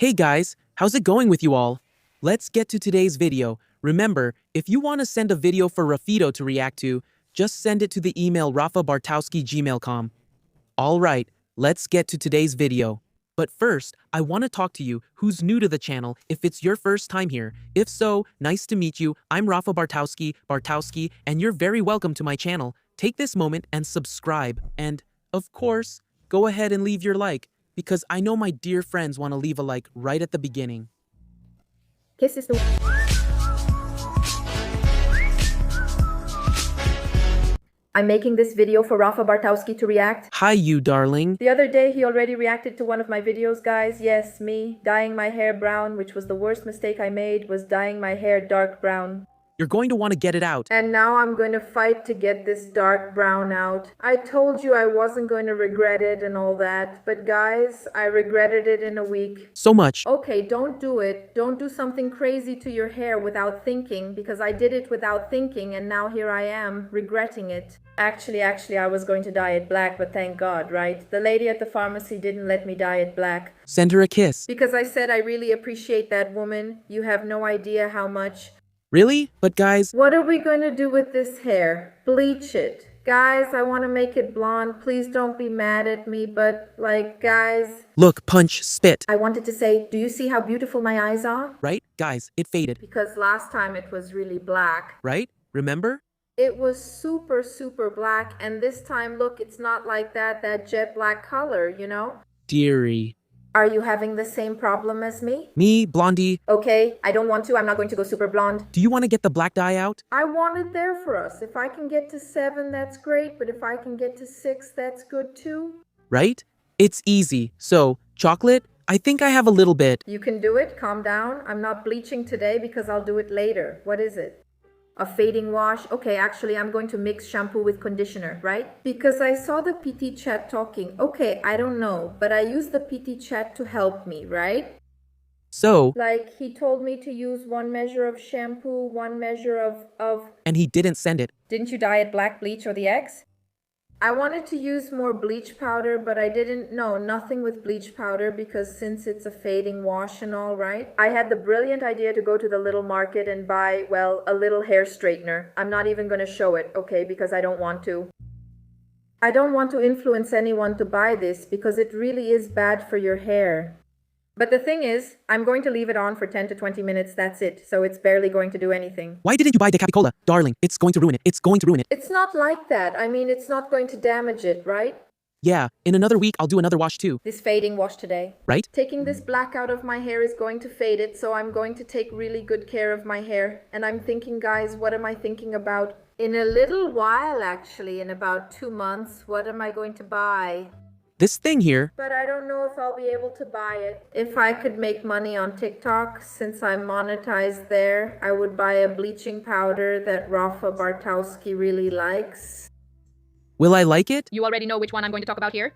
Hey guys, how's it going with you all? Let's get to today's video. Remember, if you want to send a video for Rafito to react to, just send it to the email rafabartowski@gmail.com. Alright, let's get to today's video. But first, I want to talk to you who's new to the channel if it's your first time here. If so, nice to meet you. I'm Rafa Bartowski, and you're very welcome to my channel. Take this moment and subscribe. And, of course, go ahead and leave your like, because I know my dear friends want to leave a like right at the beginning. Kisses the... I'm making this video for Rafa Bartowski to react. Hi, you darling. The other day, he already reacted to one of my videos, guys. Yes, me, dyeing my hair brown, which was the worst mistake I made, was dyeing my hair dark brown. You're going to want to get it out. And now I'm going to fight to get this dark brown out. I told you I wasn't going to regret it and all that, but guys, I regretted it in a week. So much. Okay, don't do it. Don't do something crazy to your hair without thinking, because I did it without thinking and now here I am, regretting it. Actually, I was going to dye it black, but thank God, right? The lady at the pharmacy didn't let me dye it black. Send her a kiss. Because I said I really appreciate that woman. You have no idea how much. Really? But guys... What are we going to do with this hair? Bleach it. Guys, I want to make it blonde. Please don't be mad at me, but like, guys... Look, punch, spit. I wanted to say, do you see how beautiful my eyes are? Right? Guys, it faded. Because last time it was really black. Right? Remember? It was super black, and this time, look, it's not like that jet black color, you know? Dearie. Are you having the same problem as me? Me, blondie. Okay, I don't want to. I'm not going to go super blonde. Do you want to get the black dye out? I want it there for us. If I can get to 7, that's great. But if I can get to 6, that's good too. Right? It's easy. So, chocolate? I think I have a little bit. You can do it. Calm down. I'm not bleaching today because I'll do it later. What is it? A fading wash? Okay, actually, I'm going to mix shampoo with conditioner, right? Because I saw the PT chat talking. Okay, I don't know, but I use the PT chat to help me, right? So... Like, he told me to use 1 measure of shampoo, 1 measure of... And he didn't send it. Didn't you dye it black, bleach, or the eggs? I wanted to use more bleach powder, but I didn't know nothing with bleach powder because since it's a fading wash and all, right? I had the brilliant idea to go to the little market and buy, well, a little hair straightener. I'm not even going to show it, okay, because I don't want to. I don't want to influence anyone to buy this because it really is bad for your hair. But the thing is, I'm going to leave it on for 10 to 20 minutes, that's it. So it's barely going to do anything. Why didn't you buy Decapicola? Darling, it's going to ruin it. It's going to ruin it. It's not like that. I mean, it's not going to damage it, right? Yeah, in another week, I'll do another wash too. This fading wash today. Right? Taking this black out of my hair is going to fade it, so I'm going to take really good care of my hair. And I'm thinking, guys, what am I thinking about? In a little while, actually, in about 2 months, what am I going to buy? This thing here. But I don't know if I'll be able to buy it. If I could make money on TikTok, since I'm monetized there, I would buy a bleaching powder that Rafa Bartowski really likes. Will I like it? You already know which one I'm going to talk about here?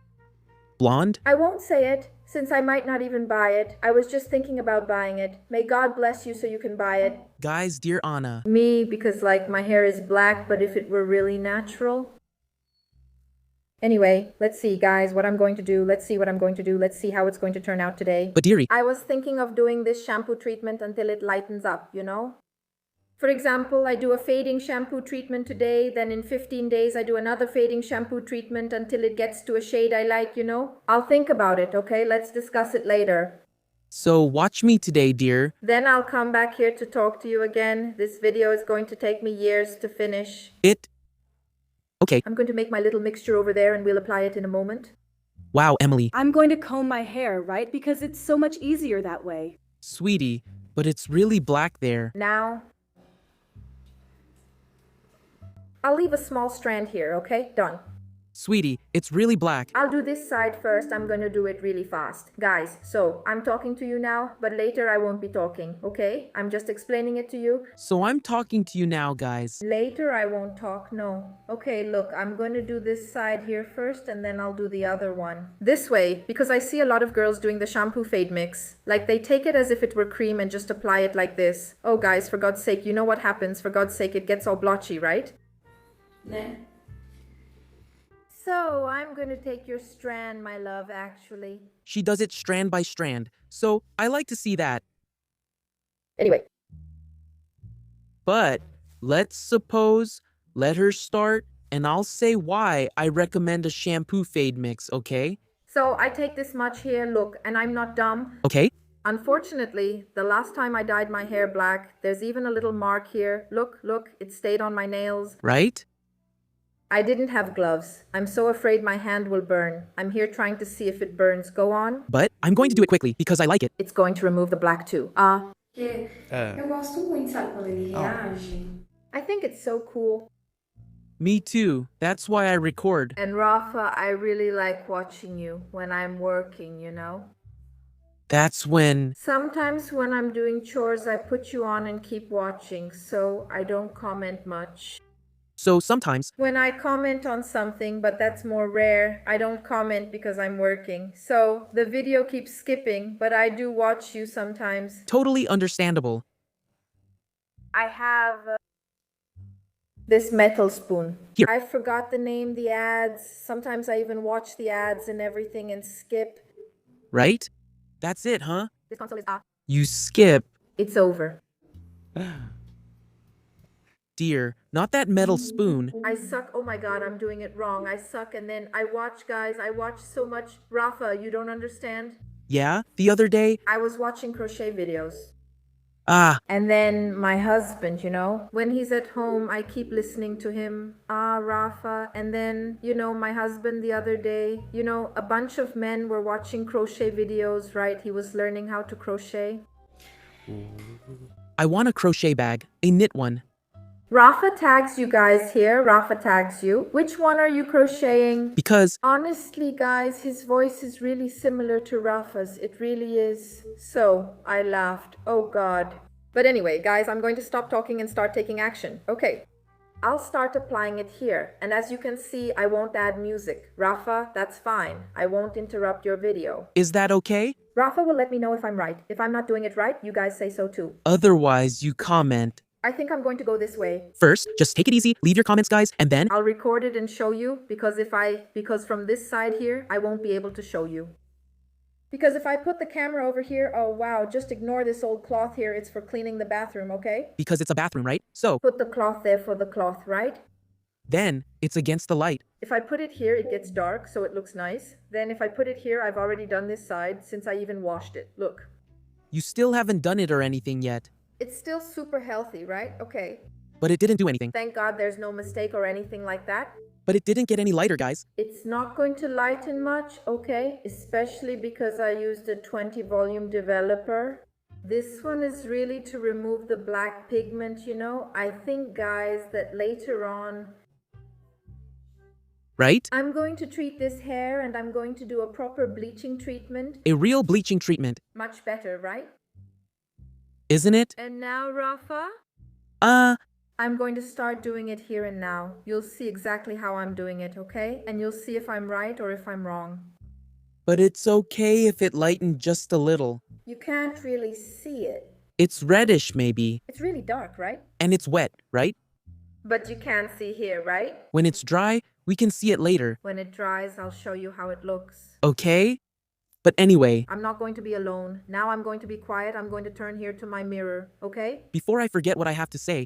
Blonde? I won't say it, since I might not even buy it. I was just thinking about buying it. May God bless you so you can buy it. Guys, dear Anna. Me, because like my hair is black, but if it were really natural... Anyway, let's see, guys, what I'm going to do. Let's see what I'm going to do. Let's see how it's going to turn out today. But dearie... I was thinking of doing this shampoo treatment until it lightens up, you know? For example, I do a fading shampoo treatment today, then in 15 days I do another fading shampoo treatment until it gets to a shade I like, you know? I'll think about it, okay? Let's discuss it later. So watch me today, dear. Then I'll come back here to talk to you again. This video is going to take me years to finish. Okay. I'm going to make my little mixture over there and we'll apply it in a moment. Wow, Emily. I'm going to comb my hair, right? Because it's so much easier that way. Sweetie, but it's really black there. Now, I'll leave a small strand here, okay? Done. Sweetie, it's really black. I'll do this side first. I'm going to do it really fast. Guys, so I'm talking to you now, but later I won't be talking, okay? I'm just explaining it to you. So I'm talking to you now, guys. Later I won't talk, no. Okay, look, I'm going to do this side here first and then I'll do the other one. This way, because I see a lot of girls doing the shampoo fade mix. Like they take it as if it were cream and just apply it like this. Oh guys, for God's sake, you know what happens? For God's sake, it gets all blotchy, right? Then. So I'm going to take your strand, my love, actually. she does it strand by strand, so I like to see that. Anyway, But let's suppose, let her start, and I'll say why I recommend a shampoo fade mix, okay? so I take this much here, look, and I'm not dumb. Okay? Unfortunately, the last time I dyed my hair black, there's even a little mark here. Look, look, it stayed on my nails. Right? I didn't have gloves. I'm so afraid my hand will burn. I'm here trying to see if it burns. Go on. But I'm going to do it quickly because I like it. It's going to remove the black too. Porque eu gosto muito, sabe, quando ele reage. I think it's so cool. Me too. That's why I record. And Rafa, I really like watching you when I'm working, you know? That's when... Sometimes when I'm doing chores, I put you on and keep watching, so I don't comment much. So sometimes... When I comment on something, but that's more rare, I don't comment because I'm working. So the video keeps skipping, but I do watch you sometimes. Totally understandable. I have this metal spoon. Here. I forgot the name, the ads. Sometimes I even watch the ads and everything and skip. Right? That's it, huh? This console is You skip. It's over. Dear, not that metal spoon. I suck. Oh my god, I'm doing it wrong. I suck, and then I watch, guys. I watch so much. Rafa, you don't understand? Yeah? The other day... I was watching crochet videos. Ah, And then my husband, you know, when he's at home, I keep listening to him. Rafa. And then, you know, my husband the other day, you know, a bunch of men were watching crochet videos, right? He was learning how to crochet. I want a crochet bag. A knit one. Rafa tags you guys here. Rafa tags you. Which one are you crocheting? Because... Honestly, guys, his voice is really similar to Rafa's. It really is. So, I laughed. Oh, God. But anyway, guys, I'm going to stop talking and start taking action. Okay. I'll start applying it here. And as you can see, I won't add music. Rafa, that's fine. I won't interrupt your video. Is that okay? Rafa will let me know if I'm right. If I'm not doing it right, you guys say so too. Otherwise, you comment. I think I'm going to go this way. First, just take it easy, leave your comments, guys, and then... I'll record it and show you because from this side here, I won't be able to show you. Because if I put the camera over here, oh wow, just ignore this old cloth here. It's for cleaning the bathroom, okay? Because it's a bathroom, right? So... Put the cloth there for the cloth, right? Then, it's against the light. If I put it here, it gets dark, so it looks nice. Then if I put it here, I've already done this side since I even washed it. Look. You still haven't done it or anything yet. It's still super healthy, right? Okay. But it didn't do anything. Thank God there's no mistake or anything like that. But it didn't get any lighter, guys. It's not going to lighten much, okay? Especially because I used a 20 volume developer. This one is really to remove the black pigment, you know? I think, guys, that later on... Right? I'm going to treat this hair and I'm going to do a proper bleaching treatment. A real bleaching treatment. Much better, right? Isn't it? And now, Rafa? I'm going to start doing it here and now. You'll see exactly how I'm doing it, okay? And you'll see if I'm right or if I'm wrong. But it's okay if it lightened just a little. You can't really see it. It's reddish, maybe. It's really dark, right? And it's wet, right? But you can see here, right? When it's dry, we can see it later. When it dries, I'll show you how it looks. Okay? But anyway... I'm not going to be alone. Now I'm going to be quiet. I'm going to turn here to my mirror, okay? Before I forget what I have to say...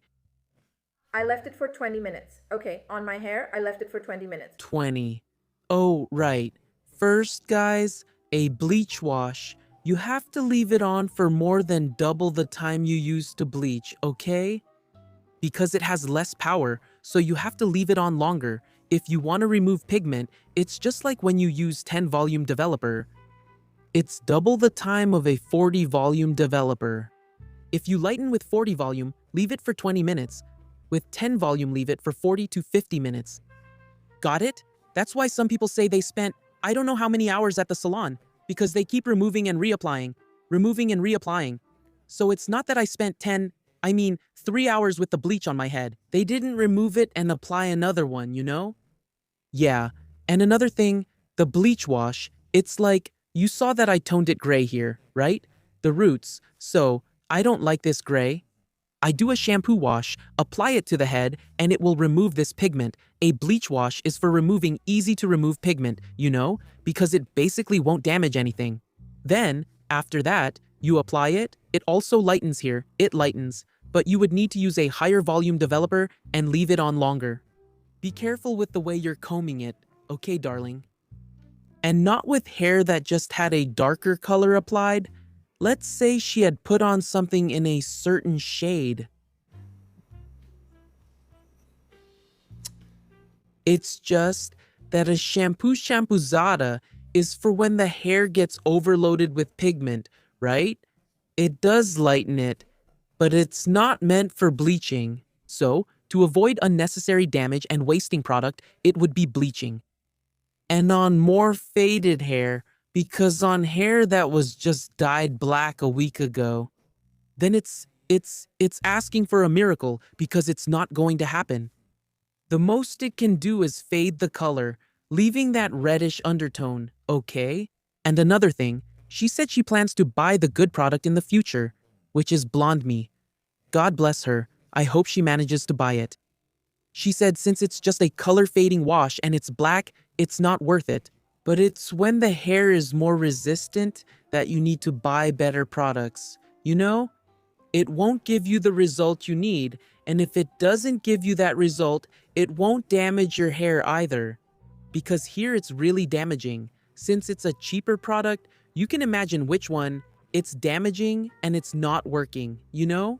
I left it for 20 minutes. Okay, on my hair, I left it for 20 minutes. 20. Oh, right. First, guys, a bleach wash. You have to leave it on for more than double the time you use to bleach, okay? Because it has less power, so you have to leave it on longer. If you want to remove pigment, it's just like when you use 10 volume developer. It's double the time of a 40 volume developer. If you lighten with 40 volume, leave it for 20 minutes. With 10 volume, leave it for 40 to 50 minutes. Got it? That's why some people say they spent I don't know how many hours at the salon, because they keep removing and reapplying, removing and reapplying. So it's not that I spent 3 hours with the bleach on my head. They didn't remove it and apply another one, you know? Yeah, and another thing, the bleach wash, it's like, you saw that I toned it gray here, right? The roots, so I don't like this gray. I do a shampoo wash, apply it to the head, and it will remove this pigment. A bleach wash is for removing easy to remove pigment, you know, because it basically won't damage anything. Then, after that, you apply it. It also lightens here. It lightens. But you would need to use a higher volume developer and leave it on longer. Be careful with the way you're combing it, okay, darling? And not with hair that just had a darker color applied. Let's say she had put on something in a certain shade. It's just that a shampoozada is for when the hair gets overloaded with pigment, right? It does lighten it, but it's not meant for bleaching. So, to avoid unnecessary damage and wasting product, it would be bleaching. And on more faded hair, because on hair that was just dyed black a week ago, then it's asking for a miracle because it's not going to happen. The most it can do is fade the color, leaving that reddish undertone, okay? And another thing, she said she plans to buy the good product in the future, which is Blonde Me. God bless her, I hope she manages to buy it. She said since it's just a color fading wash and it's black, it's not worth it. But it's when the hair is more resistant that you need to buy better products. You know? It won't give you the result you need, and if it doesn't give you that result, it won't damage your hair either. Because here it's really damaging. Since it's a cheaper product, you can imagine which one it's damaging and it's not working, you know?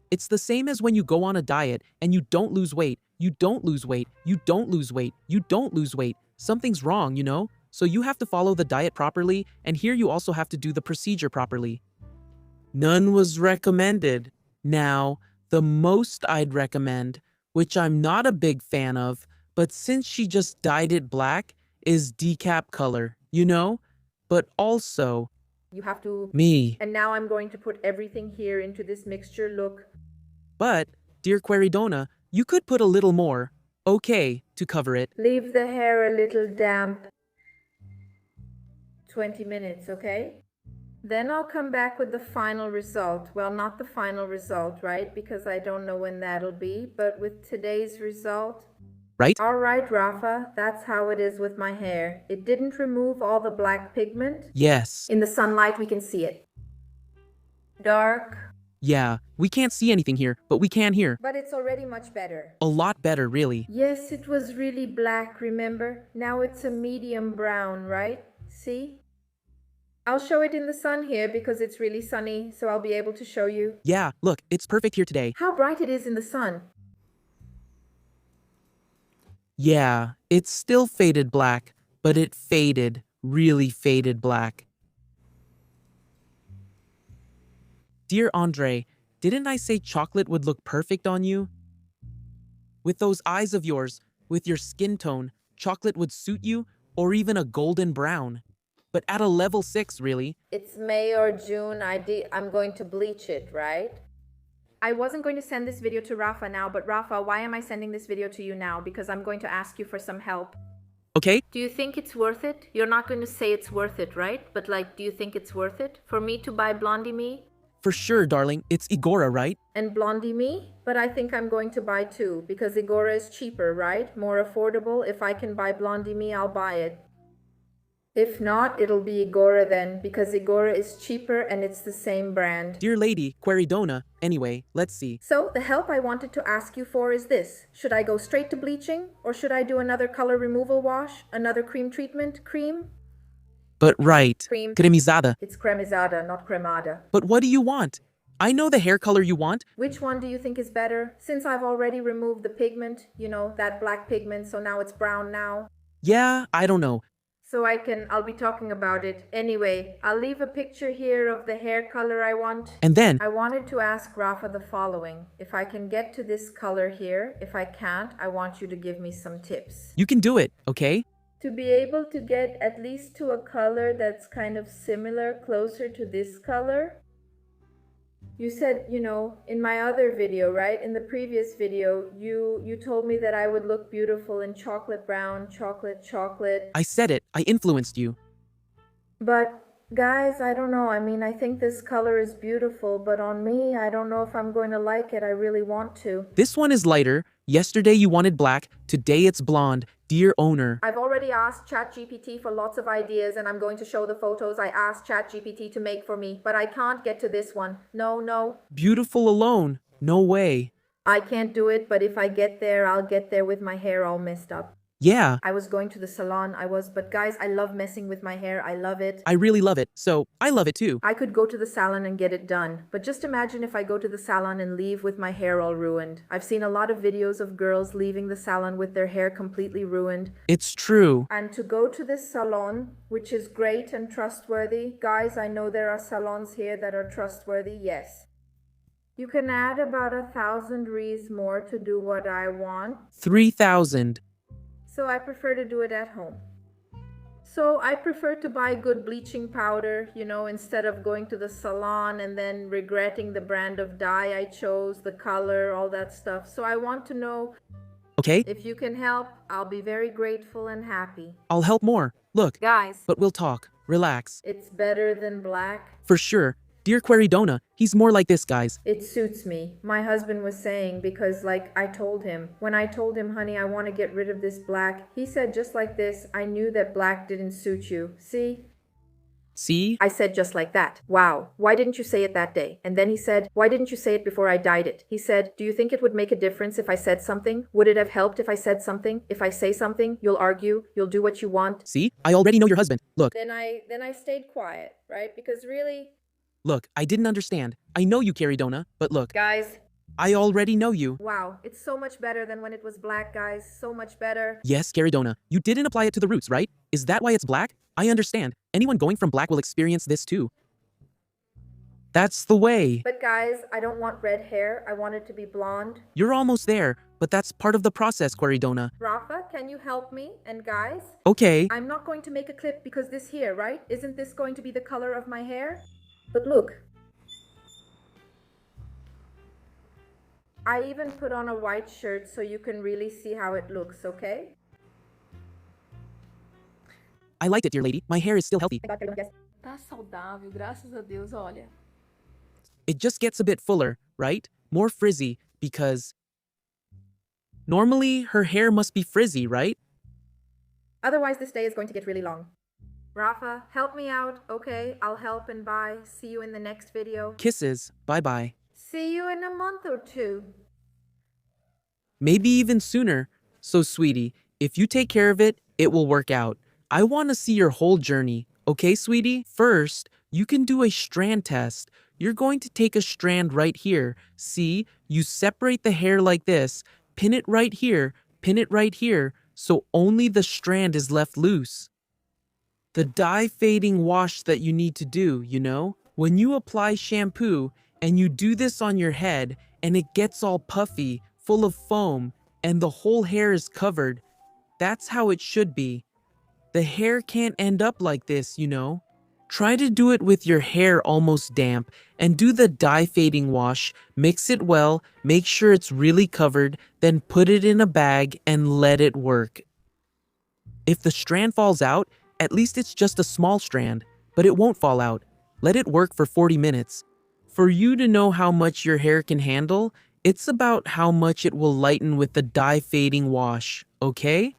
It's the same as when you go on a diet and you don't lose weight, you don't lose weight, you don't lose weight, you don't lose weight. Something's wrong, you know? So you have to follow the diet properly, and here you also have to do the procedure properly. None was recommended. Now, the most I'd recommend, which I'm not a big fan of, but since she just dyed it black, is decap color, you know? But also, You have to... me. And now I'm going to put everything here into this mixture. Look. But, dear Queridona, you could put a little more, okay, to cover it. Leave the hair a little damp. 20 minutes, okay? Then I'll come back with the final result. Well, not the final result, right? Because I don't know when that'll be, but with today's result. Right? All right, Rafa, that's how it is with my hair. It didn't remove all the black pigment. Yes. In the sunlight, we can see it. Dark. Yeah, we can't see anything here, but we can here. But it's already much better. A lot better, really. Yes, it was really black, remember? Now it's a medium brown, right? See? I'll show it in the sun here because it's really sunny, so I'll be able to show you. Yeah, look, it's perfect here today. How bright it is in the sun. Yeah, it's still faded black, but it faded, really faded black. Dear Andre, didn't I say chocolate would look perfect on you? With those eyes of yours, with your skin tone, chocolate would suit you, or even a golden brown. But at a level 6, really. It's May or June. I'm going to bleach it, right? I wasn't going to send this video to Rafa now, but Rafa, why am I sending this video to you now? Because I'm going to ask you for some help. Okay? Do you think it's worth it? You're not going to say it's worth it, right? But like, do you think it's worth it? For me to buy Blondie Me? For sure, darling. It's Igora, right? And Blondie Me? But I think I'm going to buy two, because Igora is cheaper, right? More affordable. If I can buy Blondie Me, I'll buy it. If not, it'll be Igora then, because Igora is cheaper and it's the same brand. Dear lady, Queridona. Anyway, let's see. So, the help I wanted to ask you for is this. Should I go straight to bleaching? Or should I do another color removal wash? Another cream treatment? Cream? But right. Cream. Cremizada. It's cremizada, not cremada. But what do you want? I know the hair color you want. Which one do you think is better? Since I've already removed the pigment, you know, that black pigment, so now it's brown now. Yeah, I don't know. So I'll be talking about it. Anyway, I'll leave a picture here of the hair color I want. And then, I wanted to ask Rafa the following. If I can get to this color here, if I can't, I want you to give me some tips. you can do it, okay? To be able to get at least to a color that's kind of similar, closer to this color. You said, you know, in my other video, right? In the previous video, you told me that I would look beautiful in chocolate brown, chocolate. I said it. I influenced you. But Guys, I don't know. I mean, I think this color is beautiful, but on me, I don't know if I'm going to like it. I really want to. This one is lighter. Yesterday you wanted black, today it's blonde. Dear owner. I've already asked ChatGPT for lots of ideas, and I'm going to show the photos I asked ChatGPT to make for me, but I can't get to this one. No, no. Beautiful alone. No way. I can't do it, but if I get there, I'll get there with my hair all messed up. Yeah, I was going to the salon, but guys, I love messing with my hair. I love it. I really love it, so I love it too. I could go to the salon and get it done, but just imagine if I go to the salon and leave with my hair all ruined. I've seen a lot of videos of girls leaving the salon with their hair completely ruined. It's true. And to go to this salon, which is great and trustworthy, guys, I know there are salons here that are trustworthy, yes. You can add about 1,000 rees more to do what I want. 3,000. So I prefer to do it at home. So I prefer to buy good bleaching powder, instead of going to the salon and then regretting the brand of dye I chose, the color, all that stuff. So I want to know Okay, if you can help. I'll be very grateful and happy. I'll help more. Look, Guys, but we'll talk. Relax. it's better than black. For sure. Dear Queridona, he's more like this, guys. It suits me. My husband was saying, because I told him, when I told him, honey, I want to get rid of this black, he said just like this, I knew that black didn't suit you. See? See? I said just like that. Wow, why didn't you say it that day? And then he said, why didn't you say it before I dyed it? He said, do you think it would make a difference if I said something? Would it have helped if I said something? If I say something, you'll argue, you'll do what you want. See? I already know your husband. Look, Then I stayed quiet, right? Because really, look, I didn't understand. I know you, Queridona, but look, guys, I already know you. wow, it's so much better than when it was black, guys. So much better. Yes, Queridona, you didn't apply it to the roots, right? Is that why it's black? I understand. Anyone going from black will experience this too. That's the way. But guys, I don't want red hair. I want it to be blonde. You're almost there, but that's part of the process, Queridona. Rafa, can you help me? And guys, Okay. I'm not going to make a clip because this here, right? Isn't this going to be the color of my hair? But look. I even put on a white shirt so you can really see how it looks, okay? I liked it, dear lady. My hair is still healthy. Tá saudável, graças a Deus, olha. It just gets a bit fuller, right? More frizzy, because normally her hair must be frizzy, right? Otherwise, this day is going to get really long. Rafa, help me out, okay? I'll help and bye. See you in the next video. Kisses. Bye-bye. See you in a month or two. Maybe even sooner. So, sweetie, if you take care of it, it will work out. I want to see your whole journey. Okay, sweetie? First, you can do a strand test. You're going to take a strand right here. See, you separate the hair like this, pin it right here, so only the strand is left loose. The dye fading wash that you need to do, when you apply shampoo and you do this on your head and it gets all puffy, full of foam, and the whole hair is covered, that's how it should be. The hair can't end up like this, Try to do it with your hair almost damp and do the dye fading wash, mix it well, make sure it's really covered, then put it in a bag and let it work. If the strand falls out, at least it's just a small strand, but it won't fall out. Let it work for 40 minutes. For you to know how much your hair can handle, it's about how much it will lighten with the dye fading wash, okay?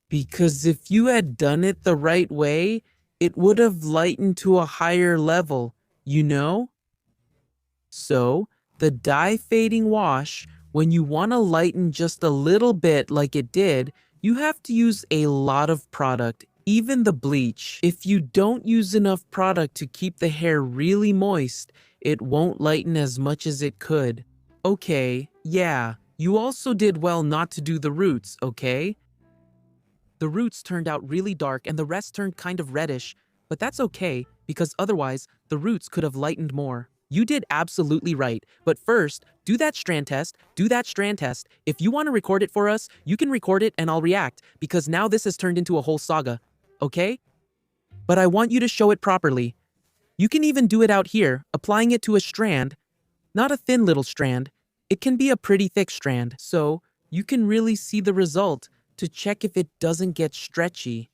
Because if you had done it the right way, it would have lightened to a higher level, So, the dye fading wash, when you want to lighten just a little bit like it did, you have to use a lot of product, even the bleach. If you don't use enough product to keep the hair really moist, it won't lighten as much as it could. Okay, yeah, you also did well not to do the roots, okay? The roots turned out really dark and the rest turned kind of reddish, but that's okay because otherwise the roots could have lightened more. You did absolutely right, but first, do that strand test. If you want to record it for us, you can record it and I'll react because now this has turned into a whole saga, okay? But I want you to show it properly. You can even do it out here, applying it to a strand, not a thin little strand. It can be a pretty thick strand, so you can really see the result to check if it doesn't get stretchy.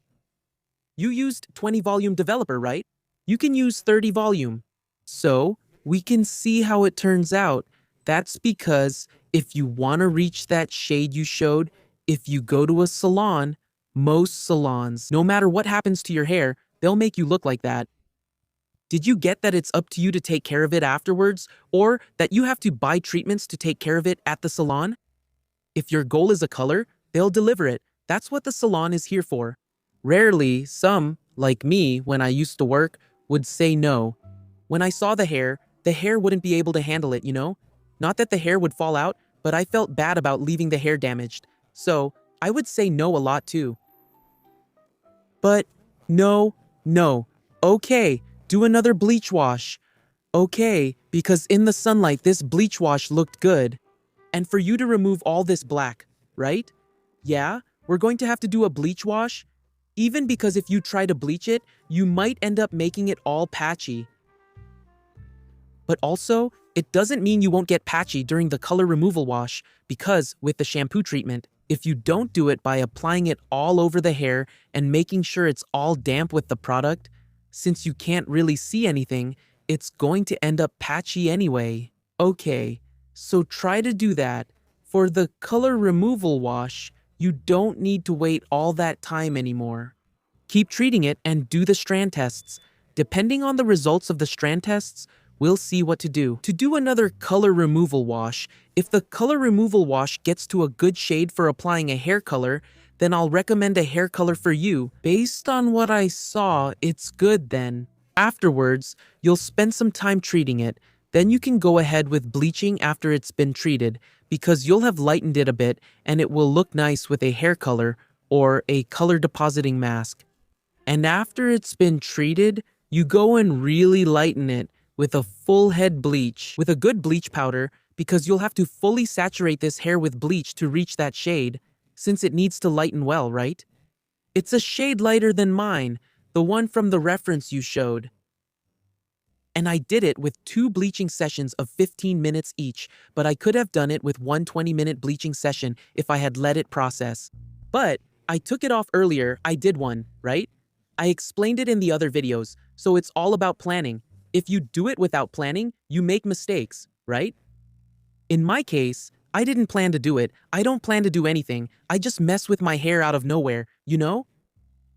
You used 20 volume developer, right? You can use 30 volume. So, we can see how it turns out. That's because if you want to reach that shade you showed, if you go to a salon, most salons, no matter what happens to your hair, they'll make you look like that. Did you get that it's up to you to take care of it afterwards, or that you have to buy treatments to take care of it at the salon? If your goal is a color, they'll deliver it. That's what the salon is here for. Rarely, some, like me when I used to work, would say no. When I saw the hair wouldn't be able to handle it, you know? Not that the hair would fall out, but I felt bad about leaving the hair damaged. So, I would say no a lot too. But, no, no. Okay, do another bleach wash. Okay, because in the sunlight this bleach wash looked good. And for you to remove all this black, right? Yeah, we're going to have to do a bleach wash. Even because if you try to bleach it, you might end up making it all patchy. But also, it doesn't mean you won't get patchy during the color removal wash, because with the shampoo treatment, if you don't do it by applying it all over the hair and making sure it's all damp with the product, since you can't really see anything, it's going to end up patchy anyway. Okay, so try to do that. For the color removal wash, you don't need to wait all that time anymore. Keep treating it and do the strand tests. Depending on the results of the strand tests, we'll see what to do. To do another color removal wash, if the color removal wash gets to a good shade for applying a hair color, then I'll recommend a hair color for you. Based on what I saw, it's good then. Afterwards, you'll spend some time treating it. Then you can go ahead with bleaching after it's been treated, because you'll have lightened it a bit and it will look nice with a hair color or a color depositing mask. And after it's been treated, you go and really lighten it with a full head bleach, with a good bleach powder, because you'll have to fully saturate this hair with bleach to reach that shade, since it needs to lighten well, right? It's a shade lighter than mine, the one from the reference you showed. And I did it with 2 bleaching sessions of 15 minutes each, but I could have done it with one 20-minute bleaching session if I had let it process. But I took it off earlier, I did one, right? I explained it in the other videos, so it's all about planning. If you do it without planning, you make mistakes, right? In my case, I didn't plan to do it. I don't plan to do anything. I just mess with my hair out of nowhere, you know?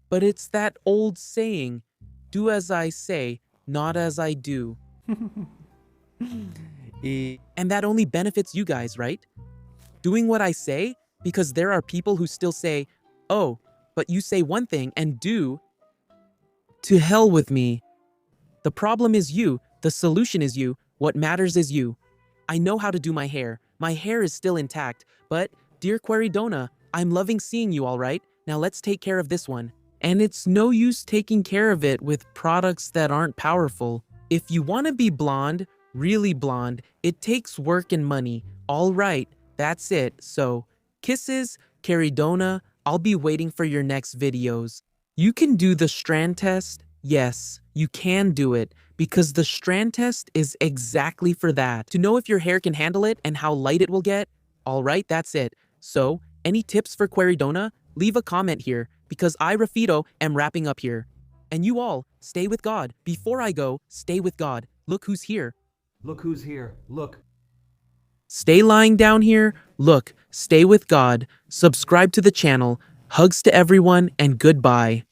But it's that old saying, do as I say, not as I do. And that only benefits you guys, right? Doing what I say, because there are people who still say, oh, but you say one thing and do. To hell with me. The problem is you, the solution is you, what matters is you. I know how to do my hair. My hair is still intact, but, dear Queridona, I'm loving seeing you all right. Now let's take care of this one. And it's no use taking care of it with products that aren't powerful. If you want to be blonde, really blonde, it takes work and money. All right, that's it. So, kisses, Queridona, I'll be waiting for your next videos. You can do the strand test. Yes, you can do it, because the strand test is exactly for that. To know if your hair can handle it and how light it will get. All right, that's it. So, any tips for Queridona? Leave a comment here, because I, Rafito, am wrapping up here. And you all, stay with God. Before I go, stay with God. Look who's here. Look who's here. Look. Stay lying down here. Look, stay with God. Subscribe to the channel. Hugs to everyone, and goodbye.